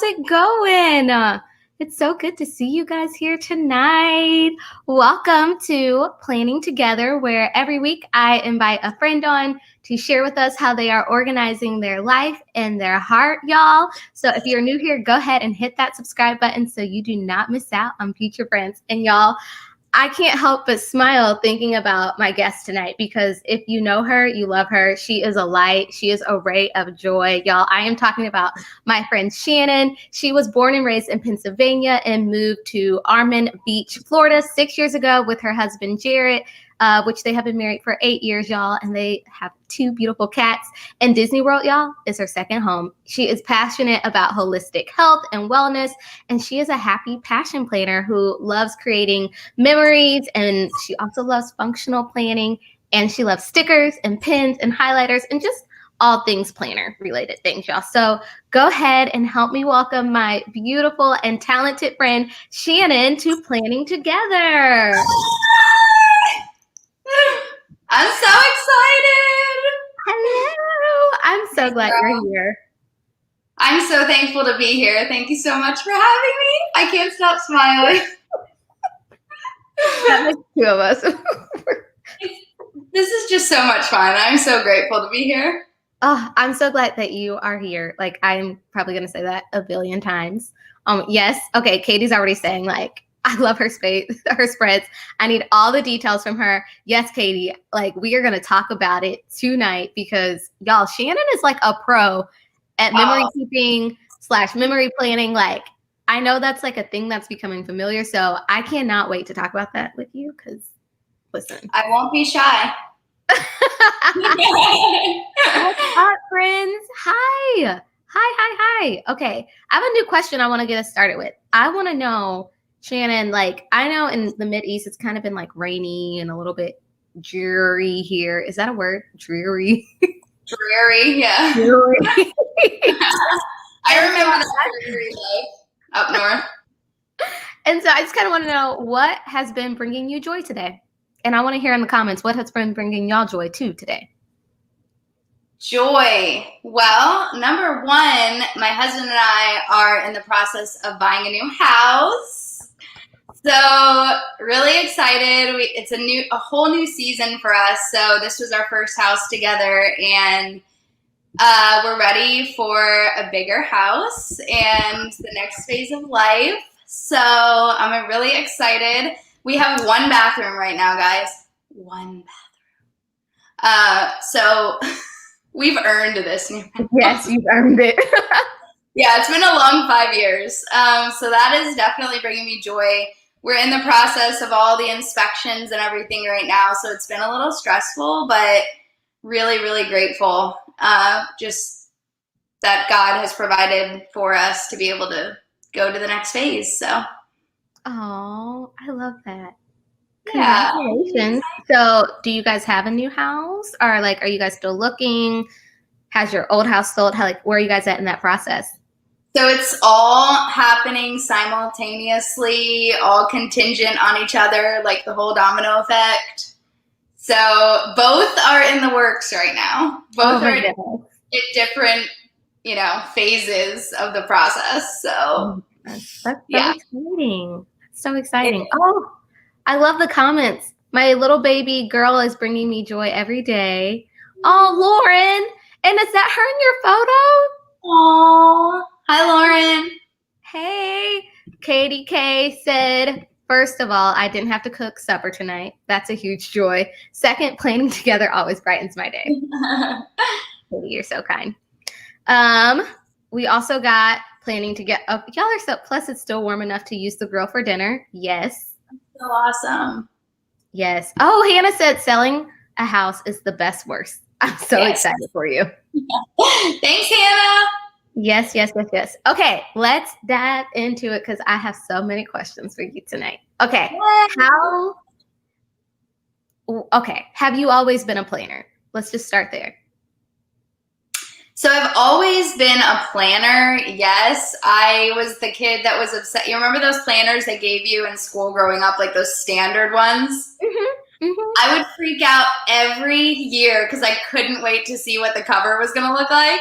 it going? It's so good to see you guys here tonight. Welcome to Planning Together, where every week I invite a friend on to share with us how they are organizing their life and their heart, y'all. So if you're new here, go ahead and hit that subscribe button so you do not miss out on future friends. And y'all, I can't help but smile thinking about my guest tonight, because if you know her, you love her. She is a light. She is a ray of joy. Y'all, I am talking about my friend Shannon. She was born and raised in Pennsylvania and moved to Ormond Beach, Florida 6 years ago with her husband, Jared, which they have been married for 8 years, y'all. And they have 2 beautiful cats. And Disney World, y'all, is her second home. She is passionate about holistic health and wellness. And she is a happy passion planner who loves creating memories. And she also loves functional planning. And she loves stickers and pins and highlighters and just all things planner related things, y'all. So go ahead and help me welcome my beautiful and talented friend, Shannon, to Planning Together. I'm so excited. Hello. I'm so glad you're here. I'm so thankful to be here. Thank you so much for having me. I can't stop smiling. That makes 2 of us. This is just so much fun. I'm so grateful to be here. Oh, I'm so glad that you are here. Like, I'm probably going to say that a billion times. Yes. Okay. Katie's already saying, like, I love her her spreads. I need all the details from her. Yes, Katie, like, we are going to talk about it tonight because, y'all, Shannon is like a pro at memory keeping / memory planning. Like, I know that's like a thing that's becoming familiar. So I cannot wait to talk about that with you because, listen. I won't be shy. What's up, friends? Hi. Okay, I have a new question I want to get us started with. I want to know, Shannon, like, I know in the Mideast it's kind of been like rainy and a little bit dreary here. Is that a word? Dreary? Dreary, yeah. Dreary. I remember that dreary life up north. And so I just kind of want to know, what has been bringing you joy today? And I want to hear in the comments, what has been bringing y'all joy too today? Joy. Well, number one, my husband and I are in the process of buying a new house. So really excited. It's a whole new season for us. So this was our first house together, and we're ready for a bigger house and the next phase of life. So I'm really excited. We have 1 bathroom right now, guys. 1 bathroom. So we've earned this new house. Yes, you've earned it. Yeah, it's been a long 5 years. So that is definitely bringing me joy. We're in the process of all the inspections and everything right now, so it's been a little stressful, but really, really grateful. Just that God has provided for us to be able to go to the next phase. So. Oh, I love that. Yeah. Congratulations. So do you guys have a new house, or like, are you guys still looking? Has your old house sold? Where are you guys at in that process? So it's all happening simultaneously, all contingent on each other, like the whole domino effect. So both are in the works right now. Both are at different, phases of the process. So that's so exciting. So exciting. Oh, I love the comments. My little baby girl is bringing me joy every day. Oh, Lauren. And is that her in your photo? Aww. Hi, Lauren. Hey. Katie K said, first of all, I didn't have to cook supper tonight. That's a huge joy. Second, planning together always brightens my day. Katie, you're so kind. We also got planning to get up. Y'all are so, plus it's still warm enough to use the grill for dinner. Yes. So awesome. Yes. Oh, Hannah said selling a house is the best worst. I'm so excited for you. Thanks, Hannah. Yes. Okay, let's dive into it because I have so many questions for you tonight. Okay. Have you always been a planner? Let's just start there. So I've always been a planner. Yes, I was the kid that was obsessed. You remember those planners they gave you in school growing up, like those standard ones? I would freak out every year because I couldn't wait to see what the cover was going to look like.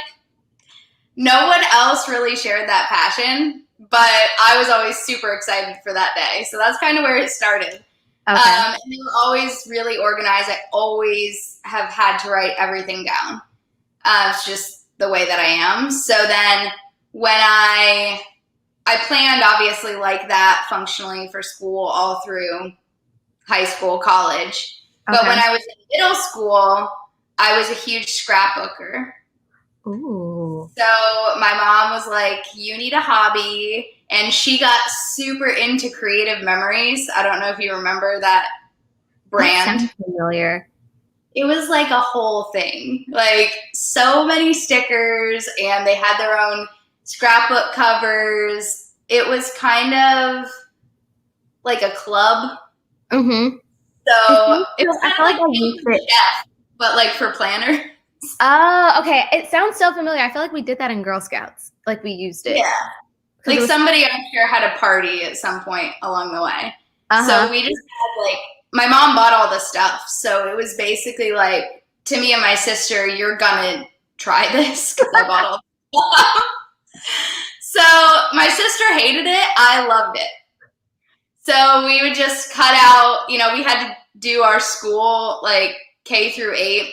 no one else really shared that passion, but I was always super excited for that day. So that's kind of where it started. Okay. And they were always really organized. I always have had to write everything down. It's just the way that I am. So then when I planned obviously like that functionally for school all through high school, college. But Okay. when I was in middle school, I was a huge scrapbooker. Ooh. So my mom was like, you need a hobby. And she got super into Creative Memories. I don't know if you remember that brand. That sounds familiar. It was like a whole thing. Like so many stickers, and they had their own scrapbook covers. It was kind of like a club. Mm-hmm. So it was I kind feel of like like I being used a it. chef, but like for planner. Oh, okay. It sounds so familiar. I feel like we did that in Girl Scouts. Like we used it. Yeah. Like Was, somebody I'm sure had a party at some point along the way. uh-huh. So we just had like, my mom bought all the stuff. So it was basically like, to me and my sister, you're gonna try this because I bought all the stuff. So my sister hated it. I loved it. So we would just cut out, we had to do our school like K through 8.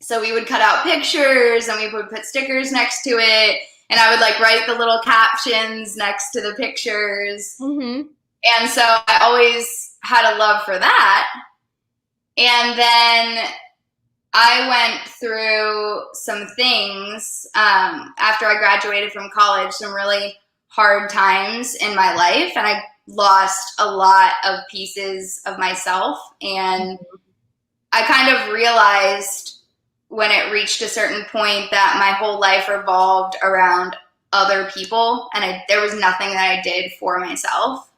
So we would cut out pictures and we would put stickers next to it. And I would like write the little captions next to the pictures. Mm-hmm. And so I always had a love for that. And then I went through some things after I graduated from college, some really hard times in my life. And I lost a lot of pieces of myself. And I kind of realized when it reached a certain point that my whole life revolved around other people, and there was nothing that I did for myself.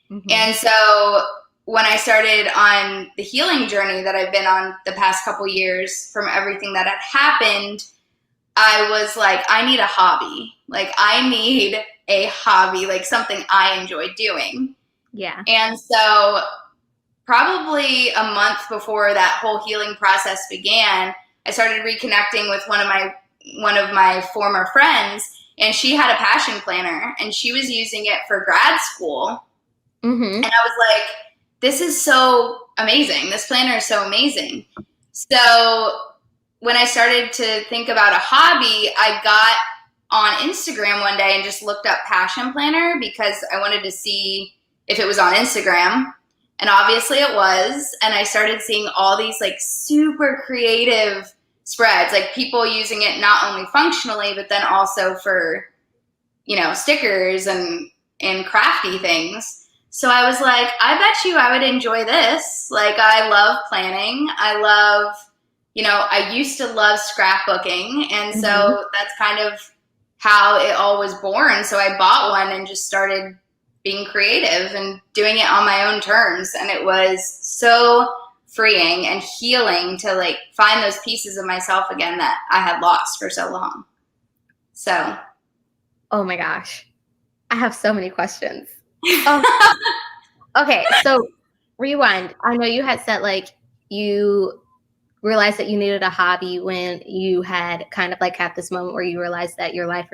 Mm-hmm. And so when I started on the healing journey that I've been on the past couple years from everything that had happened, I was like, I need a hobby. Like, I need a hobby, like something I enjoy doing. Yeah. And so probably a month before that whole healing process began, I started reconnecting with one of my former friends, and she had a passion planner, and she was using it for grad school. Mm-hmm. And I was like, this is so amazing. This planner is so amazing. So when I started to think about a hobby, I got on Instagram one day and just looked up passion planner because I wanted to see if it was on Instagram. And obviously it was. And I started seeing all these like super creative spreads, like people using it not only functionally, but then also for, stickers and crafty things. So I was like, I bet you I would enjoy this. Like, I love planning. I love, I used to love scrapbooking. And so that's kind of how it all was born. So I bought one and just started being creative and doing it on my own terms. And it was so freeing and healing to like find those pieces of myself again that I had lost for so long. So. Oh my gosh. I have so many questions. Okay. So rewind. I know you had said like you realized that you needed a hobby when you had kind of like had this moment where you realized that your life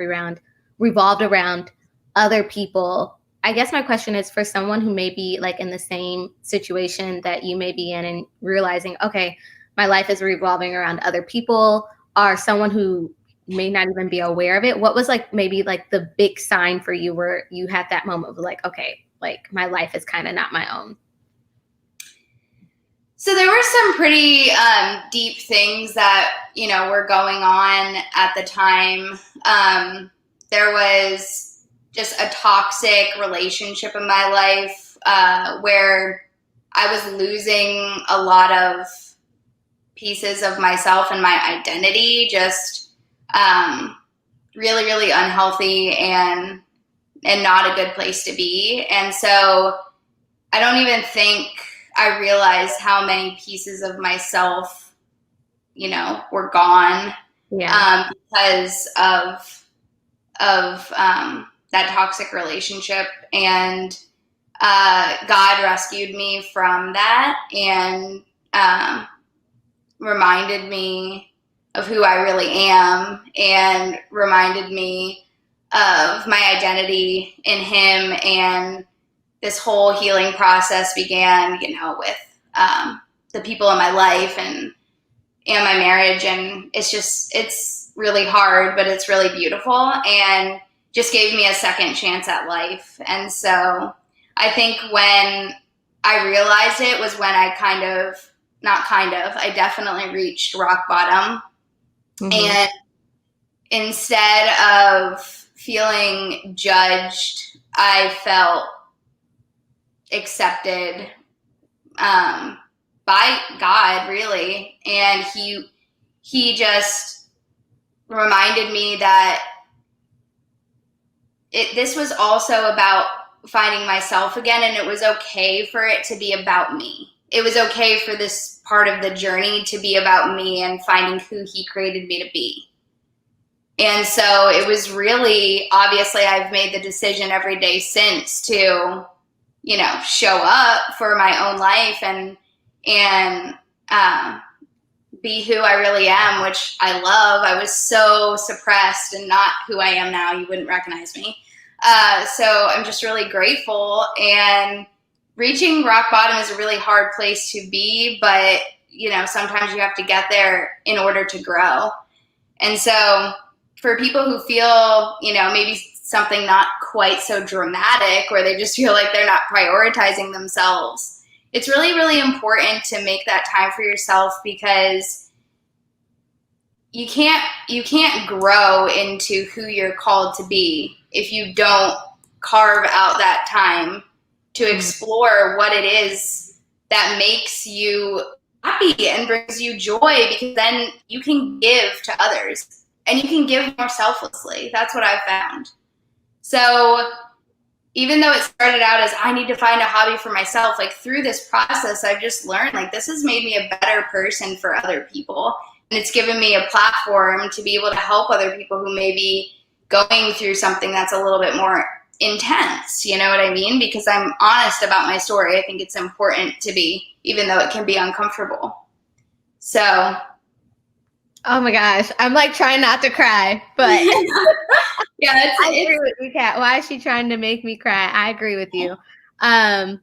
revolved around other people. I guess my question is for someone who may be like in the same situation that you may be in and realizing, okay, my life is revolving around other people, or someone who may not even be aware of it. What was like maybe like the big sign for you where you had that moment of like, okay, like my life is kind of not my own? So there were some pretty deep things that, were going on at the time. There was just a toxic relationship in my life where I was losing a lot of pieces of myself and my identity, just really, really unhealthy and not a good place to be. And so I don't even think I realized how many pieces of myself, were gone because of that toxic relationship. And God rescued me from that and reminded me who I really am, and reminded me of my identity in him. And this whole healing process began, with the people in my life and my marriage. And it's really hard, but it's really beautiful, and just gave me a second chance at life. And so I think when I realized it was when I I definitely reached rock bottom. And instead of feeling judged, I felt accepted by God, really. And he just reminded me that this was also about finding myself again, and it was okay for it to be about me. It was okay for this part of the journey to be about me and finding who he created me to be. And so it was really, obviously, I've made the decision every day since to, show up for my own life and be who I really am, which I love. I was so suppressed and not who I am now. You wouldn't recognize me. So I'm just really grateful. And reaching rock bottom is a really hard place to be, but, sometimes you have to get there in order to grow. And so for people who feel, maybe something not quite so dramatic, where they just feel like they're not prioritizing themselves, it's really, really important to make that time for yourself, because you can't grow into who you're called to be if you don't carve out that time to explore what it is that makes you happy and brings you joy, because then you can give to others and you can give more selflessly. That's what I've found. So even though it started out as I need to find a hobby for myself, like through this process, I've just learned like this has made me a better person for other people. And it's given me a platform to be able to help other people who may be going through something that's a little bit more intense. You know what I mean? Because I'm honest about my story. I think it's important to be, even though it can be uncomfortable. So. Oh my gosh. I'm like trying not to cry, but yeah, I agree with you, Kat. Why is she trying to make me cry? I agree with you. Oh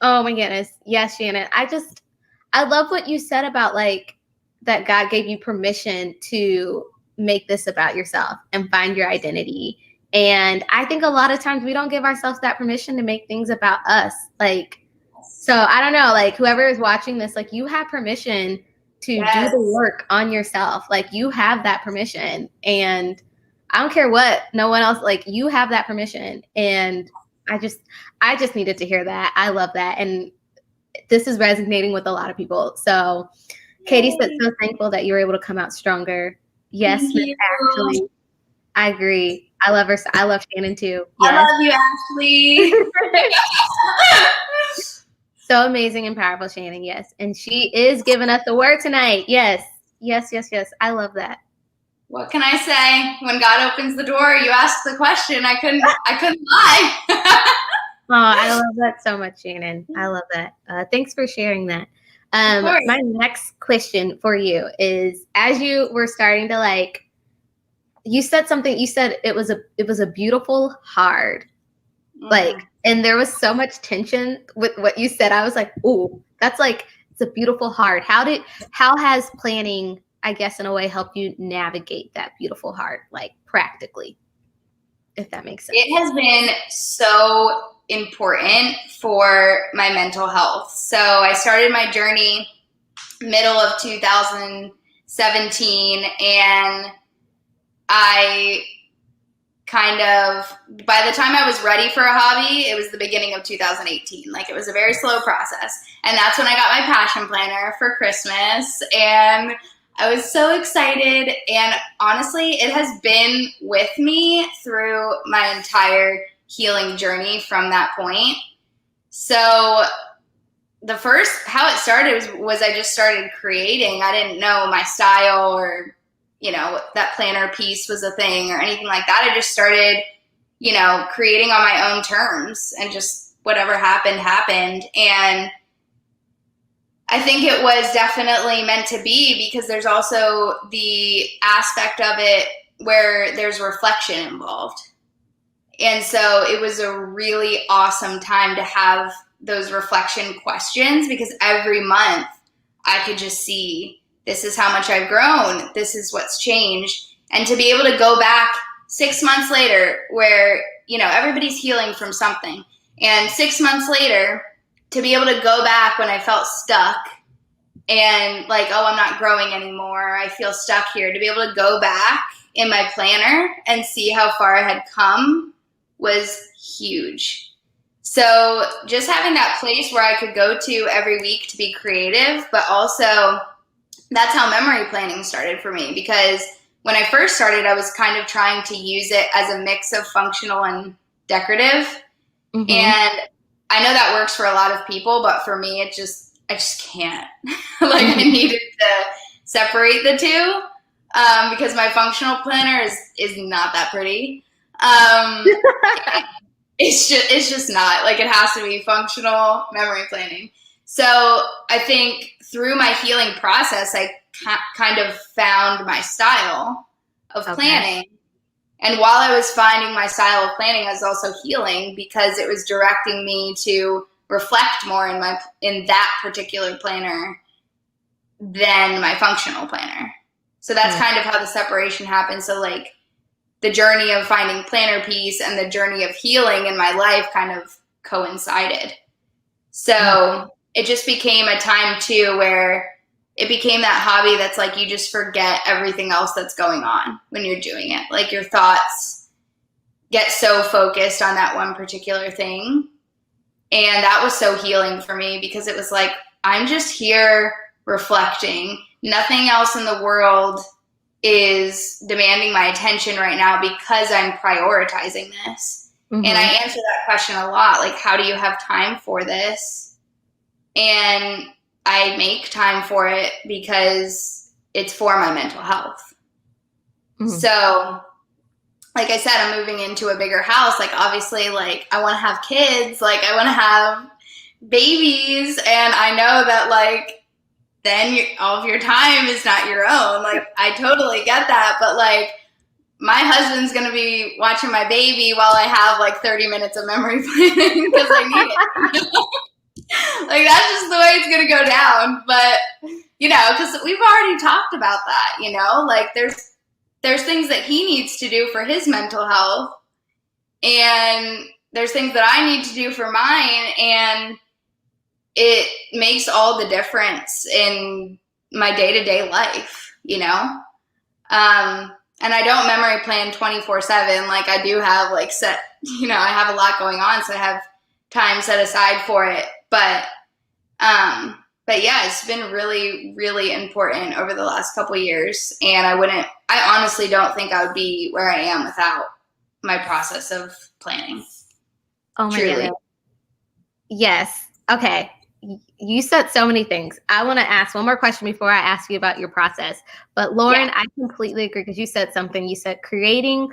my goodness. Yes, Shannon. I love what you said about like that God gave you permission to make this about yourself and find your identity. And I think a lot of times we don't give ourselves that permission to make things about us. Like, so I don't know, like whoever is watching this, like you have permission to do the work on yourself. Like you have that permission, and I don't care what no one else, like you have that permission. And I just needed to hear that. I love that. And this is resonating with a lot of people. So Katie said, so thankful that you were able to come out stronger. Yes, Miss Ashley. I agree. I love her. I love Shannon too. Yes. I love you, Ashley. So amazing and powerful, Shannon. Yes. And she is giving us the word tonight. Yes. Yes, yes, yes. I love that. What can I say? When God opens the door, you ask the question. I couldn't lie. Oh, I love that so much, Shannon. I love that. Thanks for sharing that. My next question for you is, as you were starting to like, you said something, you said it was a beautiful hard, like, and there was so much tension with what you said. I was like, ooh, that's like, it's a beautiful hard. How has planning, I guess, in a way helped you navigate that beautiful hard, like practically, if that makes sense? It has been so important for my mental health. So I started my journey middle of 2017, and I kind of, by the time I was ready for a hobby, it was the beginning of 2018. Like it was a very slow process. And that's when I got my passion planner for Christmas. And I was so excited. And honestly, it has been with me through my entire healing journey from that point. So how it started was I just started creating. I didn't know my style or, that planner piece was a thing or anything like that. I just started, creating on my own terms, and just whatever happened. And I think it was definitely meant to be, because there's also the aspect of it where there's reflection involved. And so it was a really awesome time to have those reflection questions, because every month I could just see, this is how much I've grown, this is what's changed. And to be able to go back 6 months later, where, you know, everybody's healing from something. And 6 months later, to be able to go back when I felt stuck and like, oh, I'm not growing anymore, I feel stuck here, to be able to go back in my planner and see how far I had come was huge. So just having that place where I could go to every week to be creative, but also that's how memory planning started for me, because when I first started, I was kind of trying to use it as a mix of functional and decorative. Mm-hmm. And I know that works for a lot of people, but for me, I just can't. Like, I needed to separate the two, because my functional planner is not that pretty. It's just not. Like, it has to be functional memory planning. So I think through my healing process, I kind of found my style of planning. And while I was finding my style of planning, I was also healing, because it was directing me to reflect more in that particular planner than my functional planner. So that's kind of how the separation happened. So like, the journey of finding planner peace and the journey of healing in my life kind of coincided. So it just became a time too where it became that hobby that's like, you just forget everything else that's going on when you're doing it. Like, your thoughts get so focused on that one particular thing. And that was so healing for me, because it was like, I'm just here reflecting. Nothing else in the world is demanding my attention right now, because I'm prioritizing this. Mm-hmm. And I answer that question a lot. Like, how do you have time for this? And I make time for it because it's for my mental health. Mm-hmm. So, like I said, I'm moving into a bigger house. Like, obviously, like, I want to have kids. Like, I want to have babies. And I know that, like, then all of your time is not your own. Like, I totally get that. But, like, my husband's going to be watching my baby while I have, like, 30 minutes of memory planning, because I need it. Like, that's just the way it's going to go down. But, you know, because we've already talked about that, you know? Like, there's things that he needs to do for his mental health. And there's things that I need to do for mine. And it makes all the difference in my day-to-day life, you know? And I don't memory plan 24/7. Like, I do have, like, set, you know, I have a lot going on, so I have time set aside for it. But yeah, it's been really, really important over the last couple of years. And I honestly don't think I would be where I am without my process of planning. Oh my God. Yes. Okay. You said so many things. I want to ask one more question before I ask you about your process. But Lauren, I completely agree, because you said something. You said creating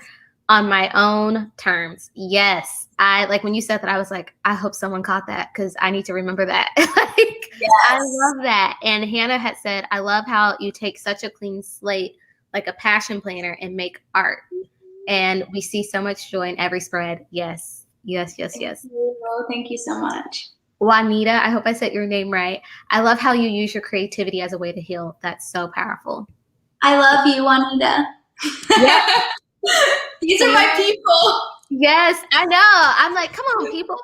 on my own terms. Yes. I like when you said that, I was like, I hope someone caught that, because I need to remember that. Like, yes. I love that. And Hannah had said, I love how you take such a clean slate, like a passion planner, and make art. And we see so much joy in every spread. Yes. Yes. Yes. Yes. Thank you so much. Juanita, I hope I said your name right. I love how you use your creativity as a way to heal. That's so powerful. I love you, Juanita. Yeah. These are my people. Yes, I know. I'm like, come on, people.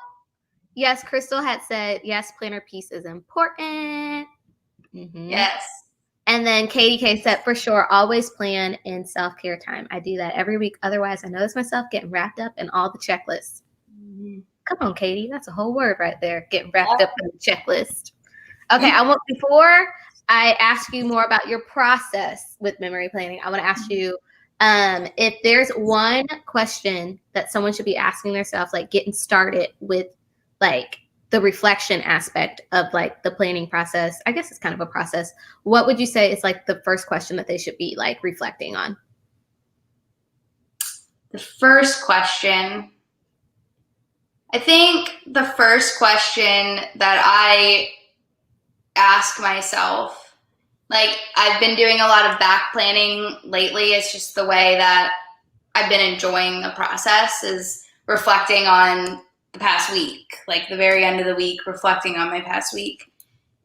Yes, Crystal had said, yes, planner piece is important. Mm-hmm. Yes. And then Katie K said, for sure, always plan in self-care time. I do that every week. Otherwise, I notice myself getting wrapped up in all the checklists. Mm-hmm. Come on, Katie. That's a whole word right there. Getting wrapped up in the checklist. Okay, before I ask you more about your process with memory planning, I want to ask you if there's one question that someone should be asking themselves, like getting started with like the reflection aspect of like the planning process. I guess it's kind of a process. What would you say is like the first question that they should be like reflecting on? The first question, I think the first question that I ask myself, like, I've been doing a lot of back planning lately. It's just the way that I've been enjoying the process, is reflecting on the past week, like the very end of the week, reflecting on my past week.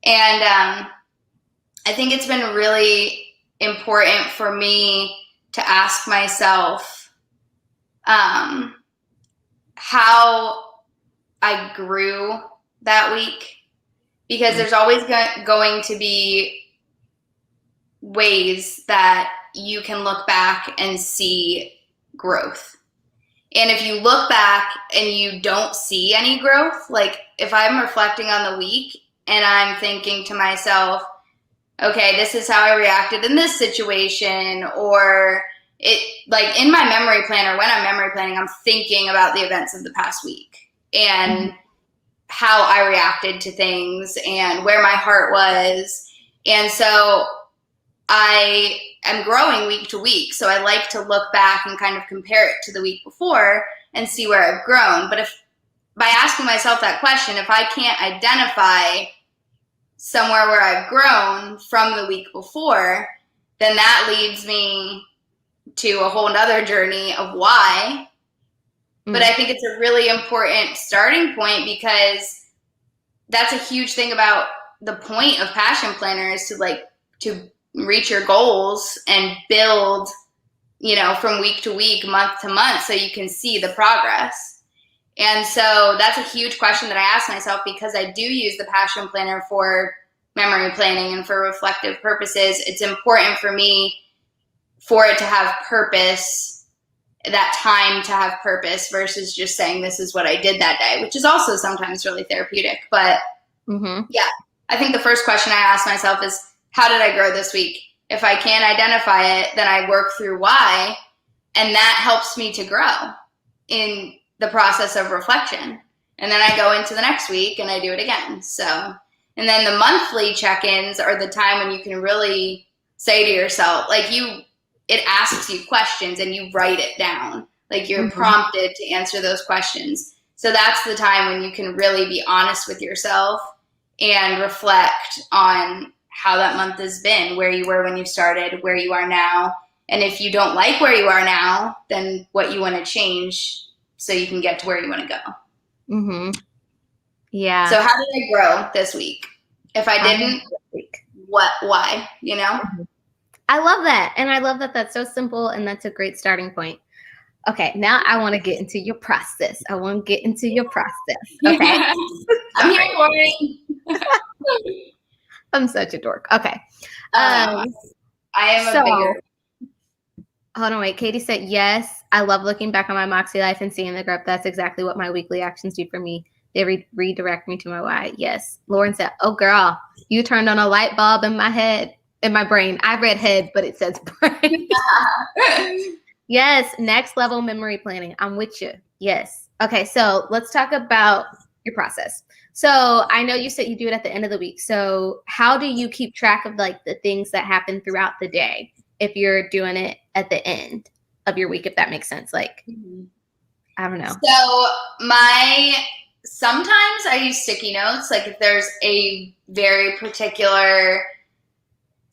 And I think it's been really important for me to ask myself how I grew that week, because there's always going to be ways that you can look back and see growth. And if you look back and you don't see any growth, like if I'm reflecting on the week and I'm thinking to myself, okay, this is how I reacted in this situation, or it, like in my memory planner, when I'm memory planning, I'm thinking about the events of the past week and how I reacted to things and where my heart was. And so I am growing week to week. So I like to look back and kind of compare it to the week before and see where I've grown. But if by asking myself that question, if I can't identify somewhere where I've grown from the week before, then that leads me to a whole nother journey of why. But I think it's a really important starting point, because that's a huge thing about the point of Passion Planner, is to reach your goals and build, from week to week, month to month, so you can see the progress. And so that's a huge question that I ask myself, because I do use the Passion Planner for memory planning and for reflective purposes. It's important for me for it to have purpose, that time to have purpose, versus just saying this is what I did that day, which is also sometimes really therapeutic. But yeah, I think the first question I ask myself is, how did I grow this week? If I can't identify it, then I work through why, and that helps me to grow in the process of reflection. And then I go into the next week and I do it again. So, and then the monthly check-ins are the time when you can really say to yourself, it asks you questions and you write it down. Like you're prompted to answer those questions. So that's the time when you can really be honest with yourself and reflect on how that month has been, where you were when you started, where you are now. And if you don't like where you are now, then what you want to change so you can get to where you want to go. Yeah. So how did I grow this week? If I didn't, why, I love that. And I love that that's so simple, and that's a great starting point. Okay, now I want to get into your process. Okay. I'm here for it. I'm such a dork. Okay. I am a bigger. Hold on, wait. Katie said, yes, I love looking back on my Moxie life and seeing the growth. That's exactly what my weekly actions do for me. They redirect me to my why. Yes. Lauren said, oh, girl, you turned on a light bulb in my head. In my brain. I read head, but it says brain. Yes. Next level memory planning. I'm with you. Yes. Okay. So let's talk about your process. So I know you said you do it at the end of the week. So how do you keep track of the things that happen throughout the day if you're doing it at the end of your week, if that makes sense? I don't know. So sometimes I use sticky notes. Like if there's a very particular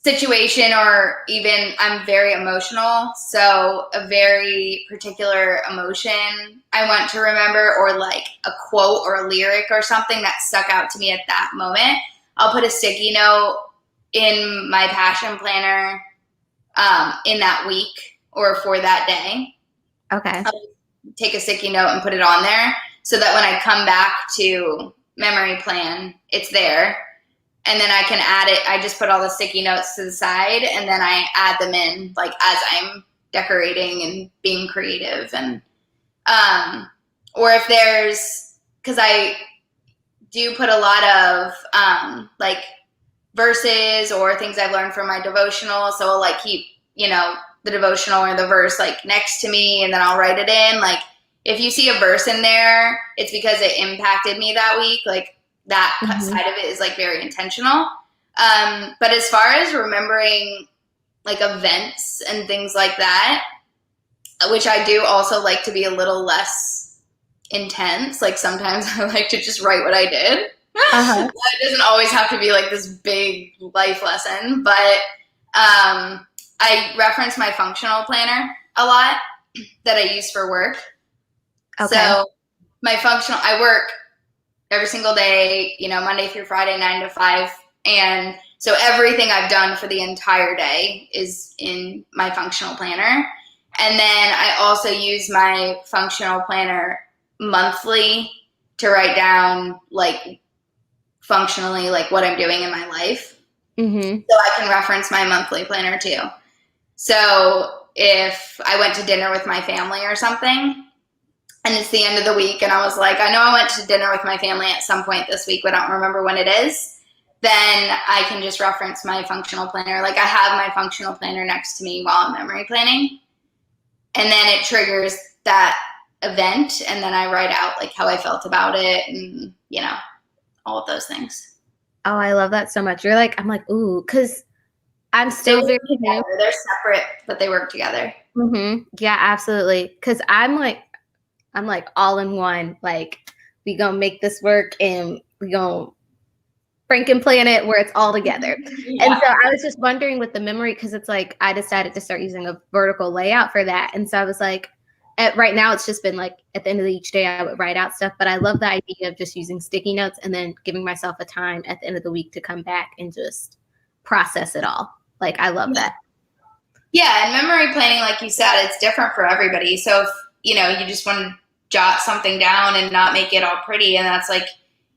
situation, or even I'm very emotional, so a very particular emotion I want to remember, or like a quote or a lyric or something that stuck out to me at that moment, I'll put a sticky note in my Passion Planner in that week or for that day. Okay. I'll take a sticky note and put it on there so that when I come back to memory plan, it's there. And then I can add it. I just put all the sticky notes to the side, and then I add them in as I'm decorating and being creative. And or if because I do put a lot of verses or things I've learned from my devotional. So I'll keep the devotional or the verse next to me, and then I'll write it in. If you see a verse in there, it's because it impacted me that week. That side of it is very intentional. But as far as remembering events and things like that, which I do also like to be a little less intense. Sometimes I like to just write what I did. Uh-huh. It doesn't always have to be like this big life lesson, but I reference my functional planner a lot that I use for work. Okay. So I work every single day, Monday through Friday, 9 to 5. And so everything I've done for the entire day is in my functional planner. And then I also use my functional planner monthly to write down like functionally like what I'm doing in my life. Mm-hmm. So I can reference my monthly planner too. So if I went to dinner with my family or something, and it's the end of the week, and I was like, I know I went to dinner with my family at some point this week, but I don't remember when it is, then I can just reference my functional planner. Like I have my functional planner next to me while I'm memory planning, and then it triggers that event, and then I write out like how I felt about it and, all of those things. Oh, I love that so much. I'm like, ooh, because I'm still very new. They're separate, but they work together. Mm-hmm. Yeah, absolutely. Because I'm like all in one. Like, we gonna make this work, and we gonna Franken plan it where it's all together. Yeah. And so I was just wondering with the memory, because it's like I decided to start using a vertical layout for that. And so I was like, right now it's just been like at the end of each day I would write out stuff, but I love the idea of just using sticky notes and then giving myself a time at the end of the week to come back and just process it all. Like, I love that. Yeah, and memory planning, like you said, it's different for everybody. So if, you just want to jot something down and not make it all pretty, and that's like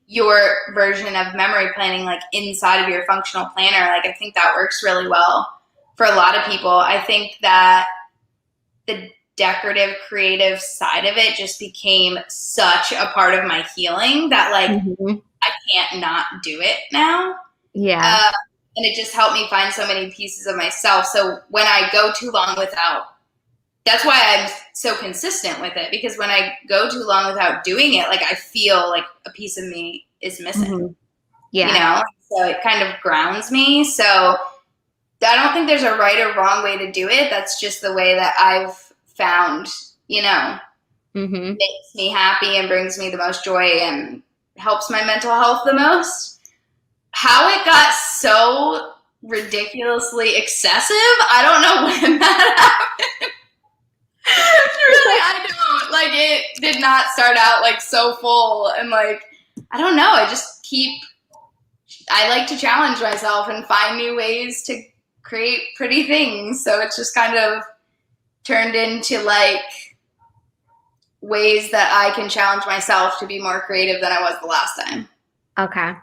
your version of memory planning, like inside of your functional planner, like I think that works really well for a lot of people. I think that the decorative creative side of it just became such a part of my healing that like I can't not do it now. Yeah. And it just helped me find so many pieces of myself. So when I go too long without, that's why I'm so consistent with it, because when I go too long without doing it, like I feel like a piece of me is missing. Yeah. So it kind of grounds me. So I don't think there's a right or wrong way to do it. That's just the way that I've found, makes me happy and brings me the most joy and helps my mental health the most. How it got so ridiculously excessive, I don't know when that happened. Really, I don't. Like, it did not start out like so full, and like, I don't know. I like to challenge myself and find new ways to create pretty things. So it's just kind of turned into like ways that I can challenge myself to be more creative than I was the last time. Okay.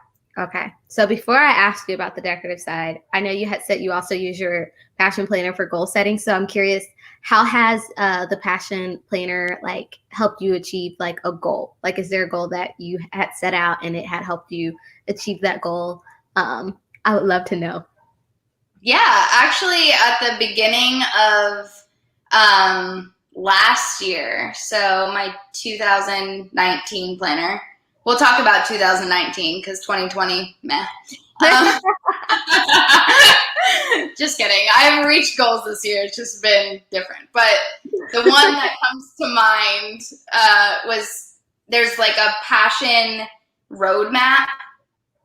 So before I ask you about the decorative side, I know you had said you also use your passion planner for goal setting. So I'm curious, how has the passion planner like helped you achieve like a goal? Like, is there a goal that you had set out and it had helped you achieve that goal? I would love to know. Yeah, actually at the beginning of last year, so my 2019 planner, we'll talk about 2019 because 2020, meh. Just kidding. I haven't reached goals this year. It's just been different. But the one that comes to mind was there's like a passion roadmap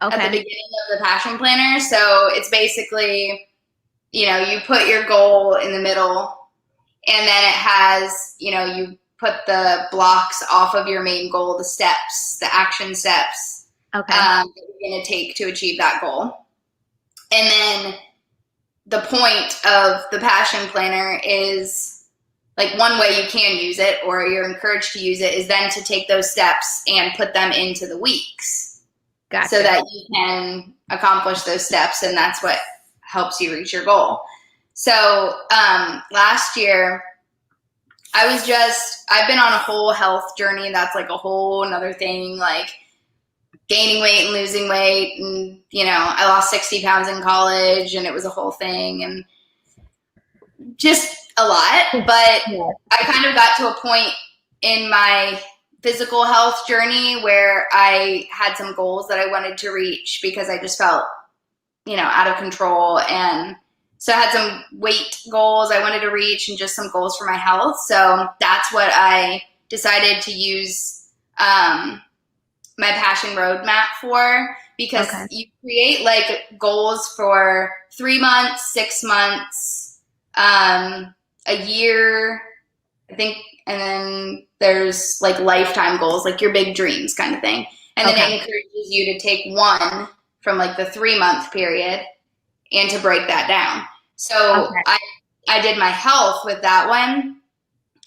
at the beginning of the passion planner. So it's basically, you put your goal in the middle, and then it has, you put the blocks off of your main goal, the steps, the action steps that you're going to take to achieve that goal. And then the point of the passion planner is, like, one way you can use it, or you're encouraged to use it, is then to take those steps and put them into the weeks. Gotcha. So that you can accomplish those steps, and that's what helps you reach your goal. So last year, I've been on a whole health journey. That's like a whole another thing, like gaining weight and losing weight. And, I lost 60 pounds in college, and it was a whole thing, and just a lot. But I kind of got to a point in my physical health journey where I had some goals that I wanted to reach because I just felt, out of control. And so I had some weight goals I wanted to reach and just some goals for my health. So that's what I decided to use my passion roadmap for, because you create like goals for 3 months, 6 months, a year, I think, and then there's like lifetime goals, like your big dreams kind of thing. And then it encourages you to take one from like the 3-month period and to break that down. So I did my health with that one,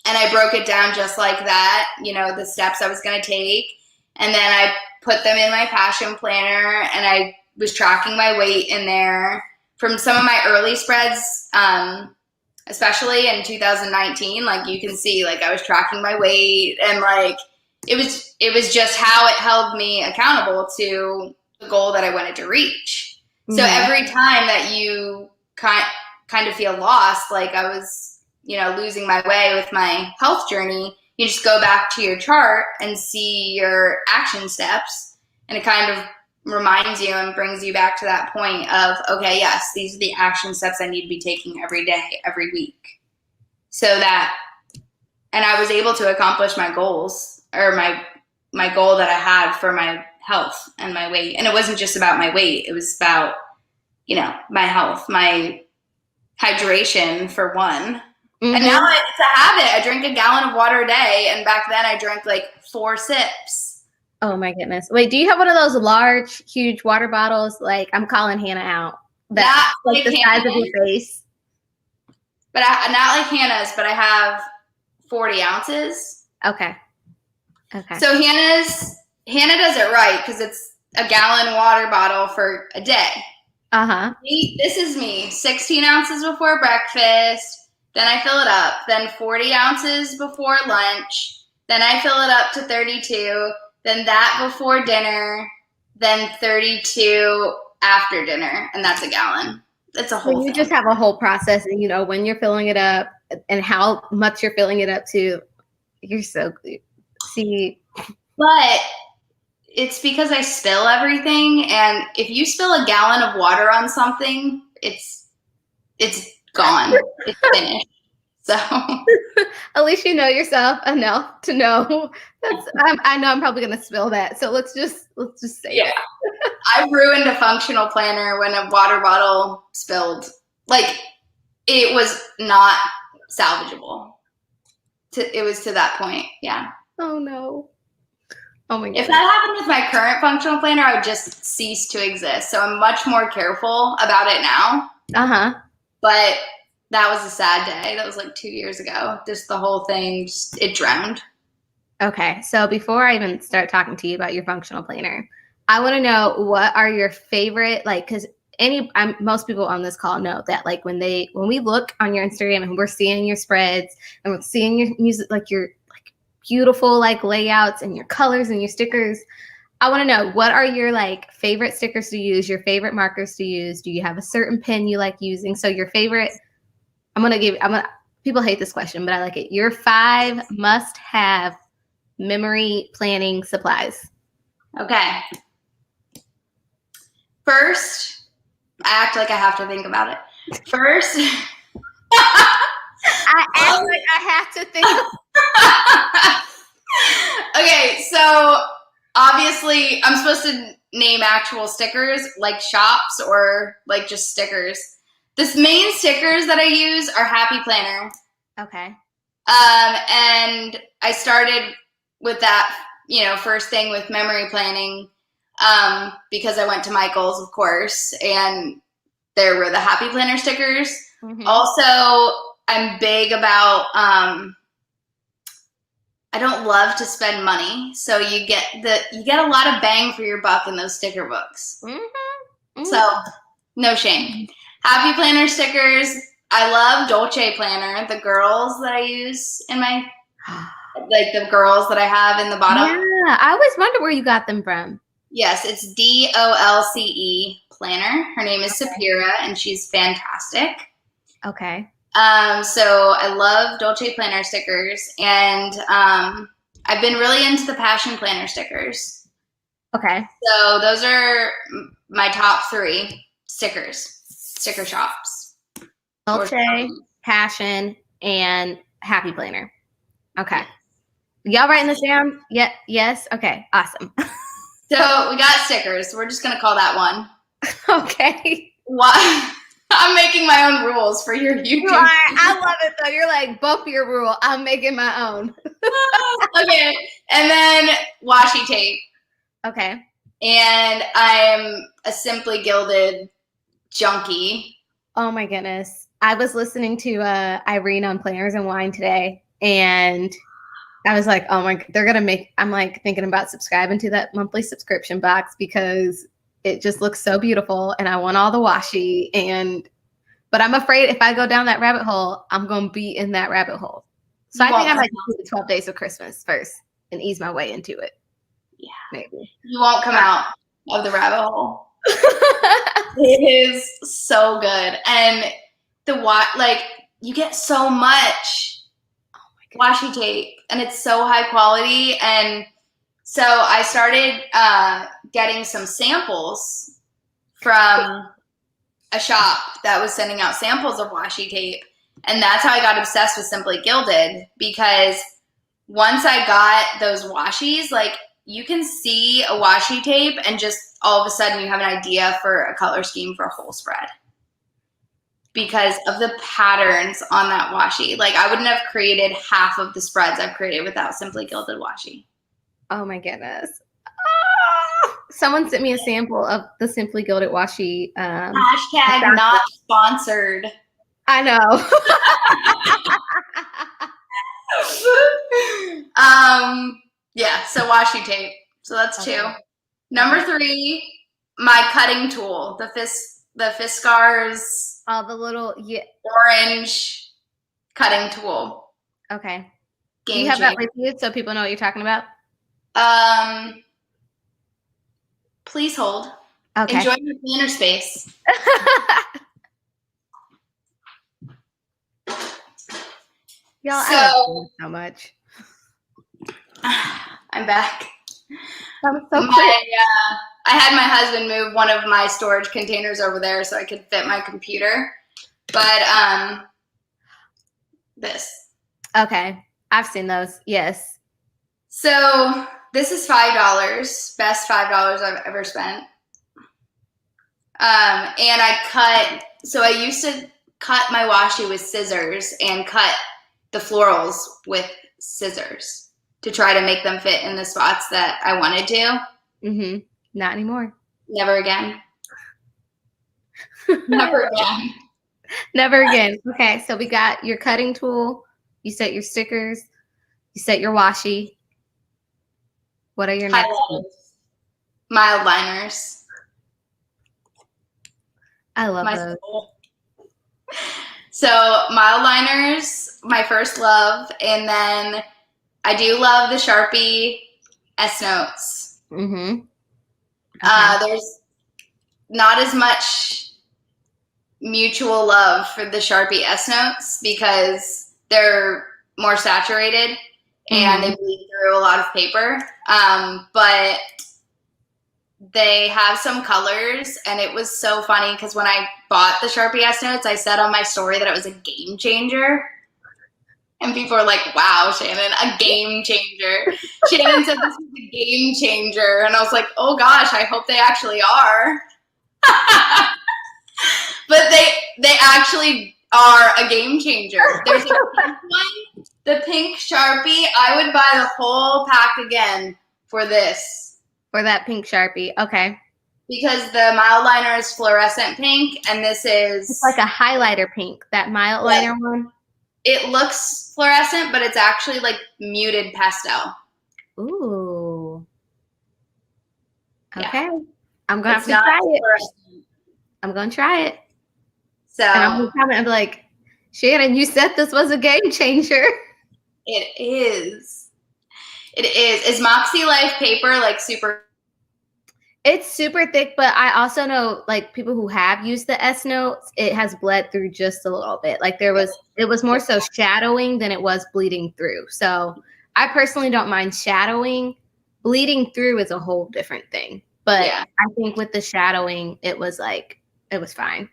and I broke it down just like that, the steps I was going to take. And then I put them in my passion planner, and I was tracking my weight in there from some of my early spreads, especially in 2019. Like you can see, like I was tracking my weight, and like it was just how it held me accountable to the goal that I wanted to reach. Mm-hmm. So every time that you kind of feel lost, like I was, losing my way with my health journey, you just go back to your chart and see your action steps, and it kind of reminds you and brings you back to that point of, okay, yes, these are the action steps I need to be taking every day, every week. And I was able to accomplish my goals, or my goal that I had for my health and my weight. And it wasn't just about my weight. It was about, my health, my hydration for one. Mm-hmm. And now it's a habit. I drink a gallon of water a day. And back then I drank like 4 sips. Oh my goodness. Wait, do you have one of those large, huge water bottles? Like, I'm calling Hannah out. That's like the size of your face. But not like Hannah's, but I have 40 ounces. Okay. So Hannah does it right, because it's a gallon water bottle for a day. Uh-huh. This is me. 16 ounces before breakfast. Then I fill it up. Then 40 ounces before lunch. Then I fill it up to 32. Then that before dinner. Then 32 after dinner. And that's a gallon. It's a whole thing. Just have a whole process, and when you're filling it up and how much you're filling it up to. You're so good. See. But it's because I spill everything, and if you spill a gallon of water on something, it's gone. It's finished. So at least you know yourself enough to know. I know I'm probably gonna spill that. So let's just say yeah. I ruined a functional planner when a water bottle spilled. Like, it was not salvageable. It was to that point. Yeah. Oh no. Oh my God. If that happened with my current functional planner, I would just cease to exist. So I'm much more careful about it now. Uh-huh. But that was a sad day. That was like 2 years ago. Just the whole thing, it drowned. Okay. So before I even start talking to you about your functional planner, I want to know, what are your favorite, like, because most people on this call know that, like, when we look on your Instagram and we're seeing your spreads and we're seeing your music, like your beautiful like layouts and your colors and your stickers, I want to know, what are your like favorite stickers to use, your favorite markers to use? Do you have a certain pen you like using? So your favorite, people hate this question, but I like it. Your 5 must-have memory planning supplies. Okay. First, I act like I have to think about it. First, I act like I have to think. Okay, so obviously I'm supposed to name actual stickers, like shops or like just stickers. The main stickers that I use are Happy Planner. Okay. And I started with that, first thing with memory planning, because I went to Michael's, of course, and there were the Happy Planner stickers. Mm-hmm. Also, I'm big about, I don't love to spend money, so you get a lot of bang for your buck in those sticker books. Mm-hmm. Mm-hmm. So, no shame. Happy Planner stickers. I love Dolce Planner, the girls that I use in my, like the girls that I have in the bottom. Yeah, I always wonder where you got them from. Yes, it's DOLCE Planner. Her name is Sapira, and she's fantastic. Okay. So I love Dolce Planner stickers, and I've been really into the Passion Planner stickers. Okay. So those are my top 3 sticker shops. Dolce, Passion, and Happy Planner. Okay. Y'all writing this down? Yeah. Yes. Okay. Awesome. So we got stickers. We're just gonna call that one. Okay. Why? I'm making my own rules for your YouTube. You are. I love it though. You're like, bump your rule. I'm making my own. Okay. And then washi tape. Okay. And I'm a Simply Gilded junkie. Oh my goodness. I was listening to Irene on Planners and Wine today, and I was like, oh my, they're going to make, I'm like thinking about subscribing to that monthly subscription box because it just looks so beautiful and I want all the washi. But I'm afraid if I go down that rabbit hole, I'm going to be in that rabbit hole. So I think I might do the 12 Days of Christmas first and ease my way into it. Yeah. Maybe. You won't come out of the rabbit hole. It is so good. And you get so much washi tape and it's so high quality. And so I started getting some samples from a shop that was sending out samples of washi tape. And that's how I got obsessed with Simply Gilded, because once I got those washis, like you can see a washi tape and just all of a sudden you have an idea for a color scheme for a whole spread because of the patterns on that washi. Like I wouldn't have created half of the spreads I've created without Simply Gilded washi. Oh my goodness. Oh, someone sent me a sample of the Simply Gilded washi. Hashtag not sponsored. I know. Yeah, so washi tape. So that's Okay. 2. Number 3, my cutting tool, the Fiskars. All the little orange cutting tool. Okay. Game you have changer. that with you so people know what you're talking about? Please hold. Okay. Enjoy your planner space. Y'all, I love you so much. I'm back. That was so quick. I had my husband move one of my storage containers over there so I could fit my computer. But this. Okay. I've seen those. Yes. So this is $5. Best $5 I've ever spent. And I used to cut my washi with scissors and cut the florals with scissors to try to make them fit in the spots that I wanted to. Mm-hmm. Not anymore. Never again. Never again. Never again. Okay, so we got your cutting tool. You set your stickers. You set your washi. What are your next ones? Mild liners. I love those. So mild liners, my first love, and then I do love the Sharpie S notes. Mm-hmm. Okay. There's not as much mutual love for the Sharpie S notes because they're more saturated and they bleed through a lot of paper. But they have some colors, and it was so funny because when I bought the Sharpie S notes, I said on my story that it was a game changer. And people are like, wow, Shannon, a game changer. Shannon said this was a game changer. And I was like, oh gosh, I hope they actually are. But they actually are a game changer. There's a pink one, the pink Sharpie. I would buy the whole pack again for this. For that pink Sharpie. Okay. Because the mild liner is fluorescent pink, and this is... It's like a highlighter pink, that mild liner one. It looks fluorescent, but it's actually like muted pastel. Ooh. Okay. Yeah. I'm going to have to try it. I'm going to try it. So, and I'm going to comment and be like, Shannon, you said this was a game changer. It is. It is. Is Moxie Life paper like super? It's super thick, but I also know like people who have used the S notes, it has bled through just a little bit. Like it was more so shadowing than it was bleeding through. So I personally don't mind shadowing. Bleeding through is a whole different thing. But yeah. I think with the shadowing, it was fine.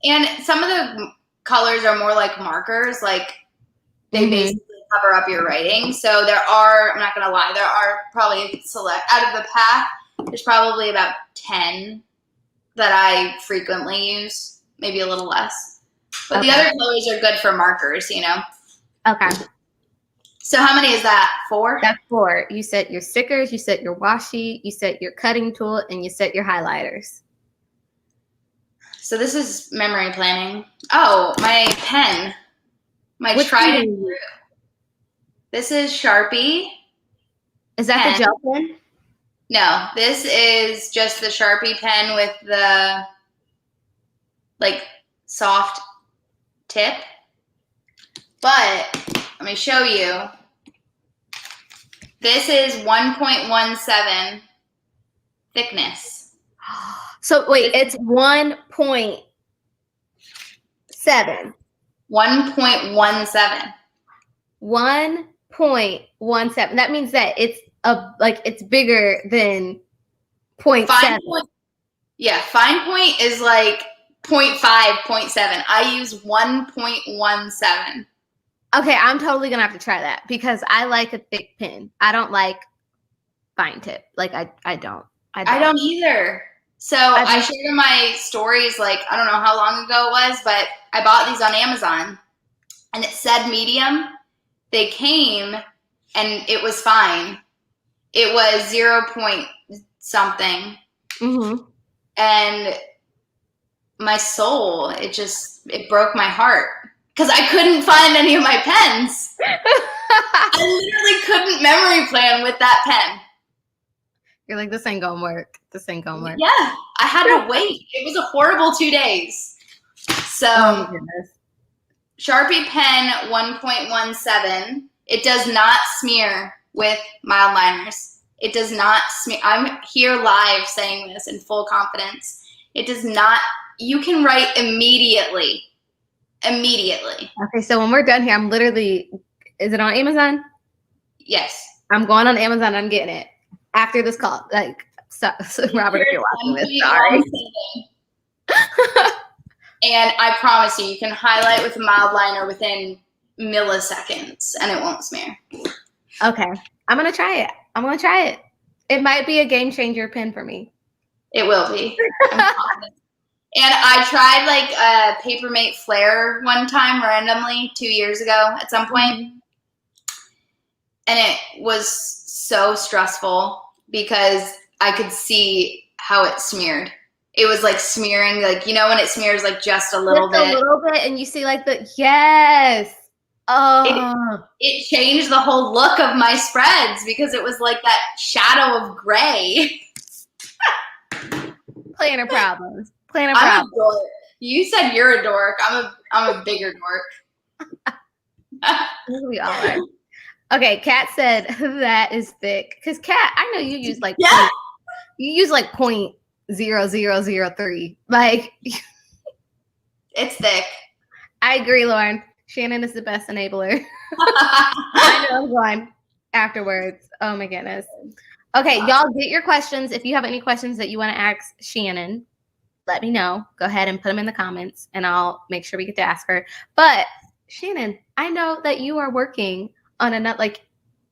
And some of the colors are more like markers, like they basically cover up your writing. So I'm not going to lie, there are probably select out of the pack. There's probably about 10 that I frequently use, maybe a little less. But the other colors are good for markers, you know? Okay. So how many is that? 4? That's 4. You set your stickers, you set your washi, you set your cutting tool, and you set your highlighters. So this is memory planning. Oh, my pen. My tried and true. This is Sharpie. Is that pen. The gel pen? No, this is just the Sharpie pen with the like soft tip. But let me show you. This is 1.17 thickness. So wait, it's 1.7. 1.17. 1.17. That means that it's it's bigger than 0.7. Yeah, fine point is like 0.5, 0.7. I use 1.17. Okay, I'm totally gonna have to try that because I like a thick pen. I don't like fine tip. Like I don't either. So I shared in my stories, like, I don't know how long ago it was, but I bought these on Amazon and it said medium. They came and it was fine. It was 0 point something. Mm-hmm. And my soul, it broke my heart because I couldn't find any of my pens. I literally couldn't memory plan with that pen. You're like, this ain't gonna work. This ain't gonna work. Yeah, I had to wait. It was a horrible 2 days. So, Sharpie pen 1.17. It does not smear with mild liners. It does not smear. I'm here live saying this in full confidence. It does not. You can write immediately. Immediately. Okay, so when we're done here, I'm literally. Is it on Amazon? Yes. I'm going on Amazon. I'm getting it after this call. Like, so Robert, if you're watching this, sorry. And I promise you, you can highlight with a mild liner within milliseconds, and it won't smear. Okay, I'm gonna try it. It might be a game changer pen for me. It will be. And I tried like a Papermate Flare one time randomly 2 years ago at some point. And it was so stressful because I could see how it smeared. It was like smearing, like, you know, when it smears like just a little bit. A little bit, and you see like yes. Oh. It changed the whole look of my spreads because it was like that shadow of gray. Planner problems. I'm a dork. You said you're a dork. I'm a bigger dork. We all are. Okay, Kat said that is thick. Because Kat, I know you use like you use like 0.0003. Like it's thick. I agree, Lauren. Shannon is the best enabler. I know I'm going afterwards. Oh my goodness. Okay, y'all get your questions. If you have any questions that you want to ask Shannon, let me know. Go ahead and put them in the comments and I'll make sure we get to ask her. But Shannon, I know that you are working on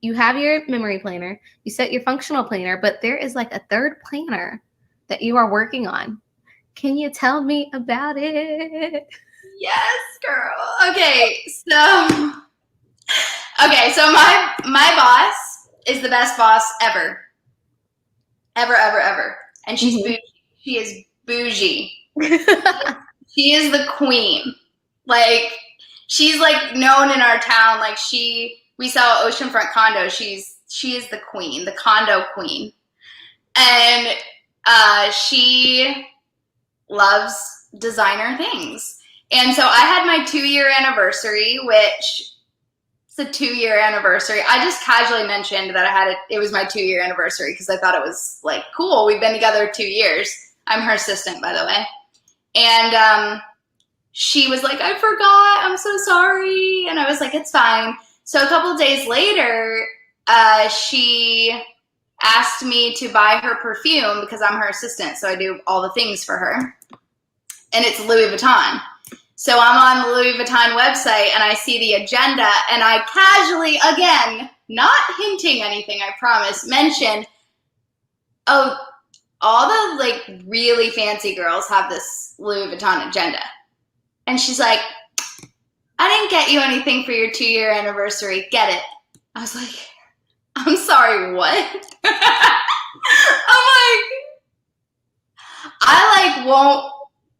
you have your memory planner, you set your functional planner, but there is like a third planner that you are working on. Can you tell me about it? Yes, girl. Okay, so my boss is the best boss ever. Ever. And she's bougie. She is bougie. She is the queen. Like, she's like known in our town. Like, we sell oceanfront condos. She is the queen, the condo queen. And she loves designer things. And so I had my 2-year anniversary, which it's a 2-year anniversary. I just casually mentioned that it was my 2-year anniversary because I thought it was like, cool. We've been together 2 years. I'm her assistant, by the way. And she was like, I forgot. I'm so sorry. And I was like, it's fine. So a couple of days later, she asked me to buy her perfume because I'm her assistant. So I do all the things for her. And it's Louis Vuitton. So I'm on the Louis Vuitton website and I see the agenda and I casually, again, not hinting anything, I promise, mention, oh, all the like really fancy girls have this Louis Vuitton agenda. And she's like, I didn't get you anything for your 2-year anniversary. Get it. I was like, I'm sorry, what? I'm like,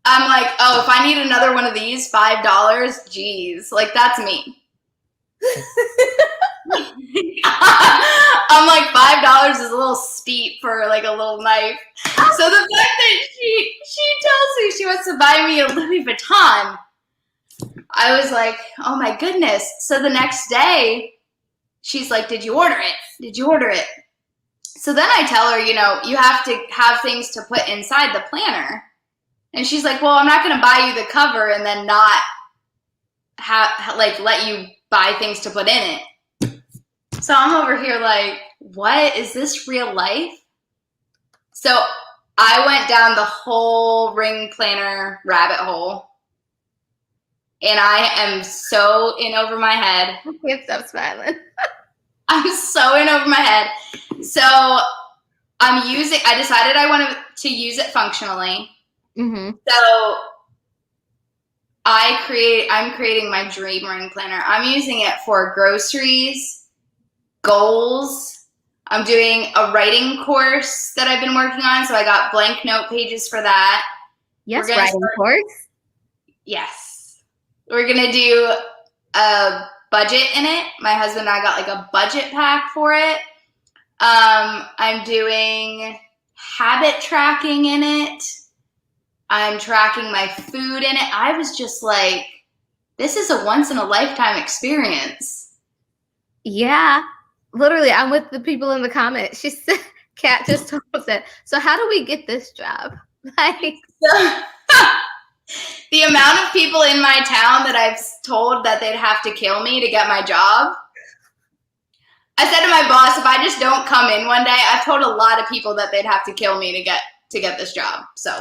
I'm like, oh, if I need another one of these, $5, geez, like that's me. I'm like, $5 is a little steep for like a little knife. So the fact that she tells me she wants to buy me a Louis Vuitton, I was like, oh my goodness. So the next day, she's like, did you order it? Did you order it? So then I tell her, you know, you have to have things to put inside the planner. And she's like, well, I'm not going to buy you the cover and then not let you buy things to put in it. So I'm over here like, what? Is this real life? So I went down the whole ring planner rabbit hole. And I am so in over my head. I can't stop smiling. I'm so in over my head. So I decided I wanted to use it functionally. Mm-hmm. So I'm creating my dream ring planner. I'm using it for groceries, goals. I'm doing a writing course that I've been working on. So I got blank note pages for that. Yes, writing course. Yes. We're going to do a budget in it. My husband and I got like a budget pack for it. I'm doing habit tracking in it. I'm tracking my food in it. I was just like, this is a once in a lifetime experience. Yeah, literally. I'm with the people in the comments. She said, Kat just told us that. So how do we get this job? Like, the amount of people in my town that I've told that they'd have to kill me to get my job. I said to my boss, if I just don't come in one day, I've told a lot of people that they'd have to kill me to get this job. So.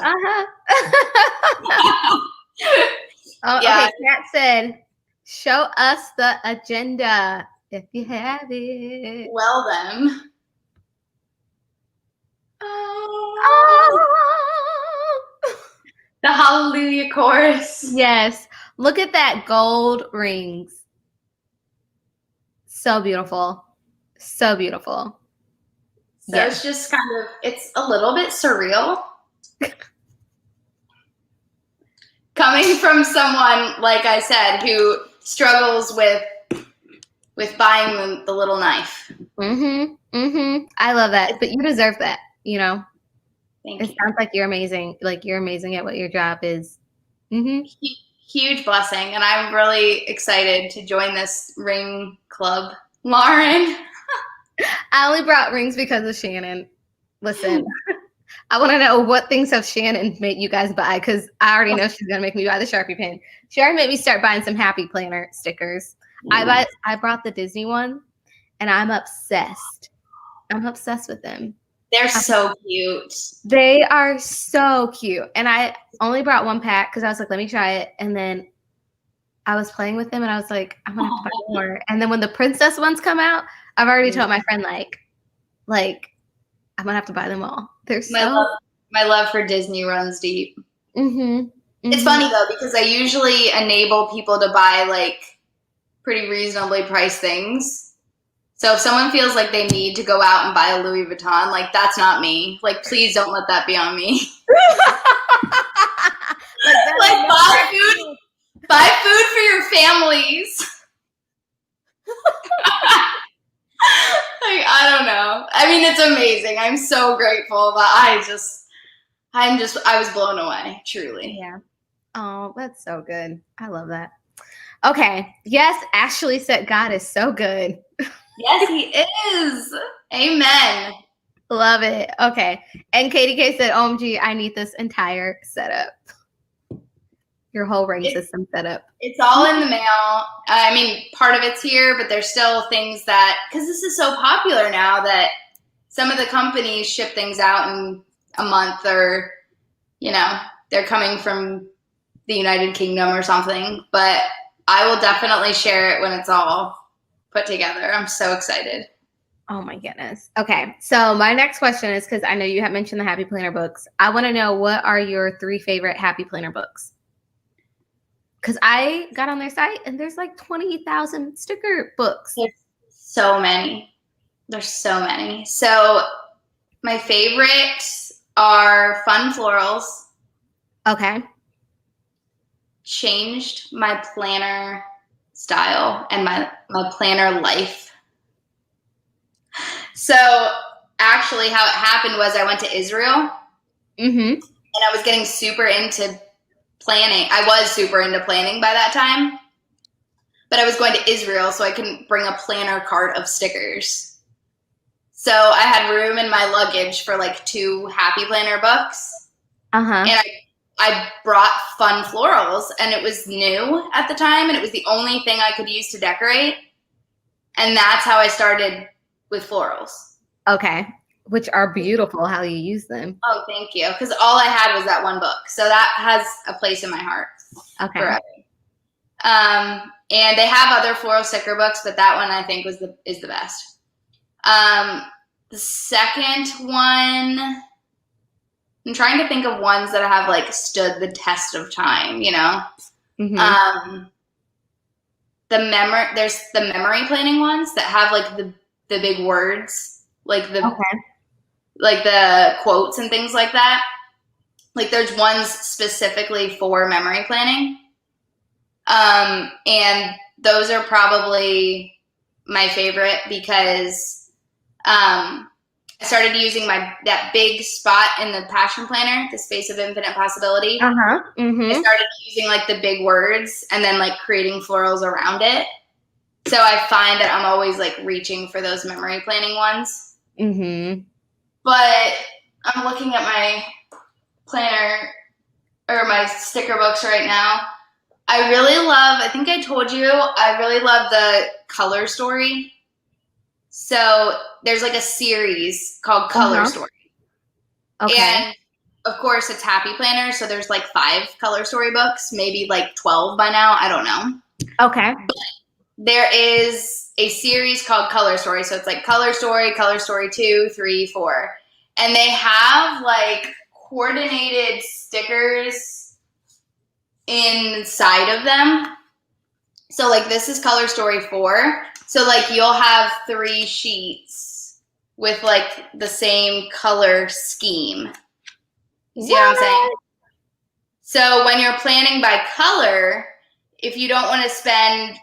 Oh, yeah. Okay, Kat said, show us the agenda if you have it. Well then. The Hallelujah chorus. Yes. Look at that gold rings. So beautiful. So beautiful. So yes. It's just it's a little bit surreal. Coming from someone, like I said, who struggles with buying the little knife. Mm-hmm. Mm-hmm. I love that. But you deserve that, you know. Thank you. It sounds like you're amazing. Like you're amazing at what your job is. Mm-hmm. Huge blessing. And I'm really excited to join this ring club. Lauren. I only brought rings because of Shannon. Listen, I want to know what things have Shannon made you guys buy, because I already know she's going to make me buy the Sharpie pen. She already made me start buying some Happy Planner stickers. I brought the Disney one, and I'm obsessed. I'm obsessed with them. They're so cute. They are so cute. And I only brought one pack because I was like, let me try it. And then I was playing with them and I was like, I'm going to have to buy more. And then when the princess ones come out, I've already told my friend, like I'm going to have to buy them all. They're my love for Disney runs deep. Mm-hmm. Mm-hmm. It's funny though, because I usually enable people to buy like pretty reasonably priced things. So if someone feels like they need to go out and buy a Louis Vuitton, like that's not me. Like, please don't let that be on me. Like buy food for your families. Like, I don't know. I mean, it's amazing. I'm so grateful, but I was blown away, truly. Yeah. Oh, that's so good. I love that. Okay. Yes, Ashley said God is so good. Yes, he is. Amen. Love it. Okay. And Katie K said, OMG, I need this entire setup. Your whole ring system setup. It's all in the mail. I mean, part of it's here, but there's still things that, because this is so popular now that some of the companies ship things out in a month, or, you know, they're coming from the United Kingdom or something. But I will definitely share it when it's all put together. I'm so excited. Oh my goodness. Okay. So my next question is, because I know you have mentioned the Happy Planner books. I want to know, what are your 3 favorite Happy Planner books? Because I got on their site and there's like 20,000 sticker books. There's so many. There's so many. So my favorites are Fun Florals. Okay. Changed my planner style and my planner life. So actually how it happened was I went to Israel and I was getting super into planning. I was super into planning by that time, but I was going to Israel, so I couldn't bring a planner cart of stickers. So I had room in my luggage for like 2 Happy Planner books. And I brought Fun Florals, and it was new at the time, and it was the only thing I could use to decorate. And that's how I started with florals. Okay. Which are beautiful how you use them. Oh, thank you. Because all I had was that one book. So that has a place in my heart. Okay. Forever. And they have other floral sticker books, but that one I think is the best. The second one, I'm trying to think of ones that have like stood the test of time, you know? There's the memory planning ones that have like the big words, like like the quotes and things like that. Like there's ones specifically for memory planning. And those are probably my favorite because I started using that big spot in the Passion Planner, the Space of Infinite Possibility. I started using like the big words and then like creating florals around it. So I find that I'm always like reaching for those memory planning ones. But I'm looking at my planner or my sticker books right now. I really love, I think I told you, I really love the Color Story. So there's like a series called Color Story. Okay. And of course it's Happy Planner, so there's like 5 Color Story books, maybe like 12 by now, I don't know. Okay. But there is a series called Color Story, so it's like Color Story 2, 3, 4. And they have like coordinated stickers inside of them. So like this is Color Story 4. So like you'll have 3 sheets with like the same color scheme. You see what I'm saying? So when you're planning by color, if you don't want to spend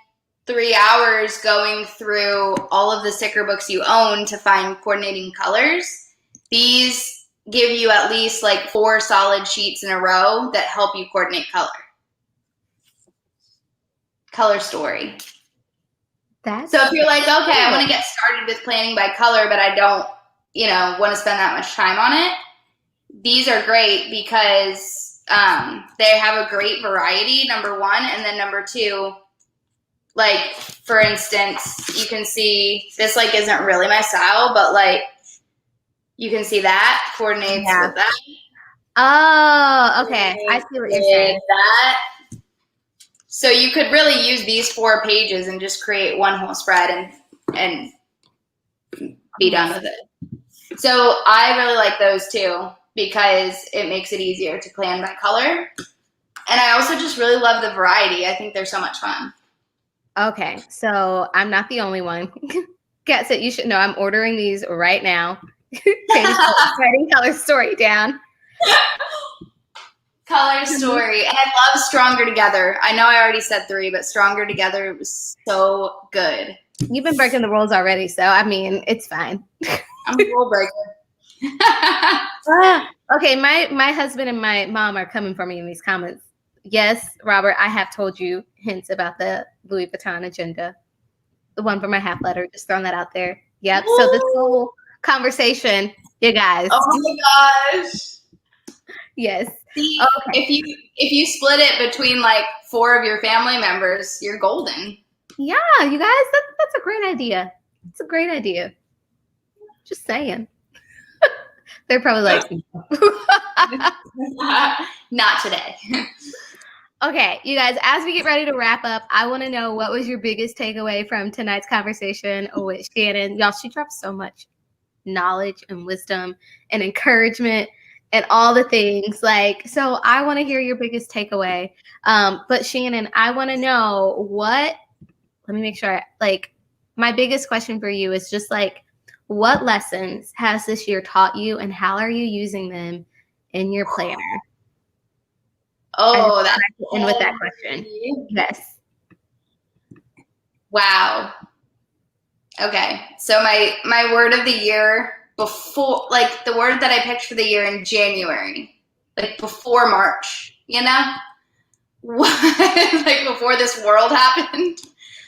3 hours going through all of the sticker books you own to find coordinating colors, these give you at least like 4 solid sheets in a row that help you coordinate color. Color Story. So if you're like, okay, I want to get started with planning by color, but I don't, want to spend that much time on it, these are great because they have a great variety, number one, and then number two, like, for instance, you can see, this, like, isn't really my style, but, like, you can see that coordinates with that. Oh, okay. I see what you're saying. That. So you could really use these 4 pages and just create one whole spread and be done with it. So I really like those too because it makes it easier to plan by color. And I also just really love the variety. I think they're so much fun. Okay, so I'm not the only one. Kat said you should know I'm ordering these right now. Writing Color Story down. Color Story. And I love Stronger Together. I know I already said 3, but Stronger Together was so good. You've been breaking the rules already, so I mean, it's fine. I'm a rule breaker. Okay, my husband and my mom are coming for me in these comments. Yes, Robert, I have told you hints about the Louis Vuitton agenda. The one for my half letter, just throwing that out there. Yep. Woo! So this whole conversation, you guys. Oh my gosh. Yes. See, okay. If you split it between like 4 of your family members, you're golden. Yeah, you guys, that's a great idea. It's a great idea. Just saying. They're probably like, not today. Okay, you guys, as we get ready to wrap up, I want to know what was your biggest takeaway from tonight's conversation with Shannon. Y'all, she dropped so much knowledge and wisdom and encouragement and all the things. Like, so I want to hear your biggest takeaway. But Shannon, I want to know let me make sure, like, my biggest question for you is just like, what lessons has this year taught you and how are you using them in your planner? Oh, that's in with that question. Yes. Wow. Okay. So my word of the year before, like the word that I picked for the year in January, like before March, like before this world happened,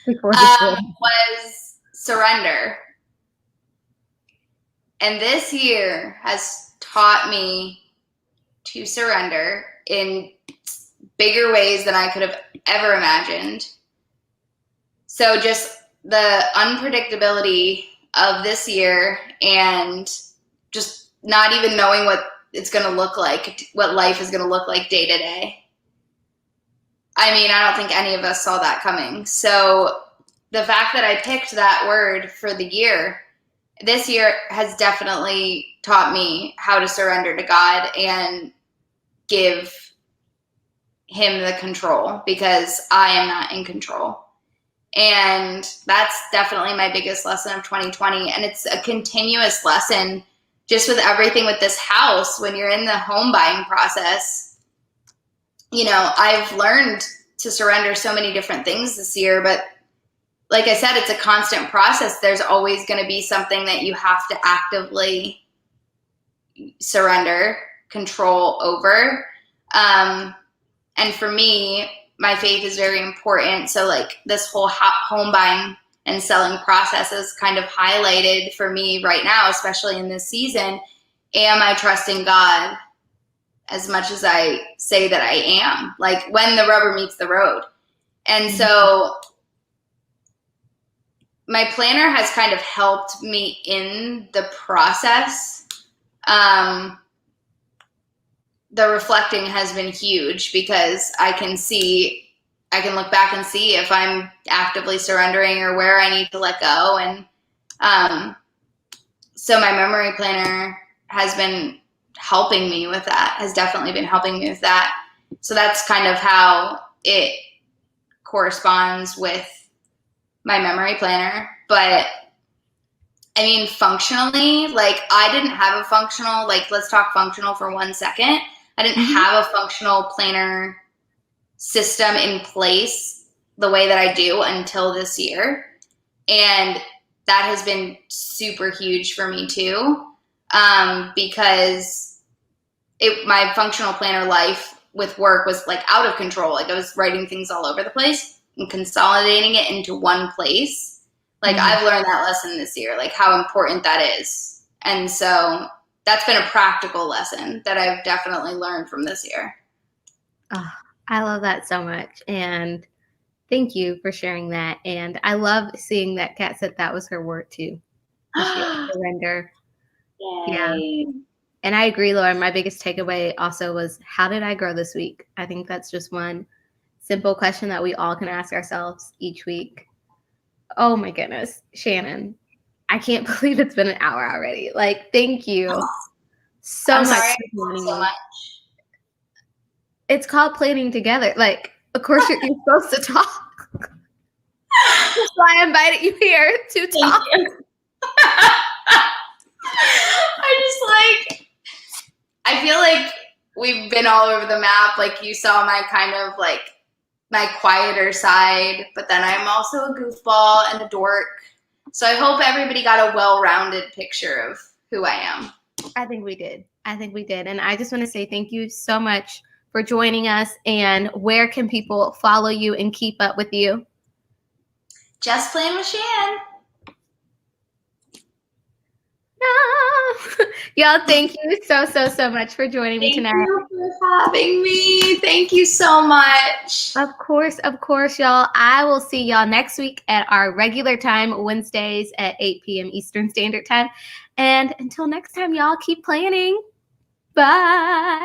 was surrender. And this year has taught me to surrender in bigger ways than I could have ever imagined. So just the unpredictability of this year and just not even knowing what it's going to look like, what life is going to look like day to day. I mean, I don't think any of us saw that coming. So the fact that I picked that word for the year, this year has definitely taught me how to surrender to God and give him the control, because I am not in control. And that's definitely my biggest lesson of 2020. And it's a continuous lesson just with everything with this house. When you're in the home buying process, I've learned to surrender so many different things this year, but like I said, it's a constant process. There's always going to be something that you have to actively surrender control over. And for me, my faith is very important. So like this whole home buying and selling process is kind of highlighted for me right now, especially in this season. Am I trusting God as much as I say that I am? Like when the rubber meets the road. And so my planner has kind of helped me in the process. The reflecting has been huge because I can look back and see if I'm actively surrendering or where I need to let go. And so my memory planner has been helping me with that, has definitely been helping me with that. So that's kind of how it corresponds with my memory planner. But I mean, functionally, like I didn't have a functional, like let's talk functional for 1 second. I didn't have a functional planner system in place the way that I do until this year. And that has been super huge for me too, because my functional planner life with work was like out of control. Like I was writing things all over the place and consolidating it into one place. Like I've learned that lesson this year, like how important that is. And so that's been a practical lesson that I've definitely learned from this year. Oh, I love that so much. And thank you for sharing that. And I love seeing that Kat said that was her word too. Surrender. Yay. Yeah. And I agree, Lauren. My biggest takeaway also was, how did I grow this week? I think that's just one simple question that we all can ask ourselves each week. Oh my goodness, Shannon, I can't believe it's been an hour already. Like, thank you so much. It's called planning together. Like, of course you're supposed to talk. That's why I invited you here to talk. I feel like we've been all over the map. Like you saw my kind of like my quieter side, but then I'm also a goofball and a dork. So I hope everybody got a well-rounded picture of who I am. I think we did. And I just want to say thank you so much for joining us. And where can people follow you and keep up with you? Just Playing with Shan. Y'all, thank you so much for joining me tonight. Thank you for having me. Thank you so much. Of course, y'all. I will see y'all next week at our regular time, Wednesdays at 8 p.m. Eastern Standard Time. And until next time, y'all, keep planning. Bye.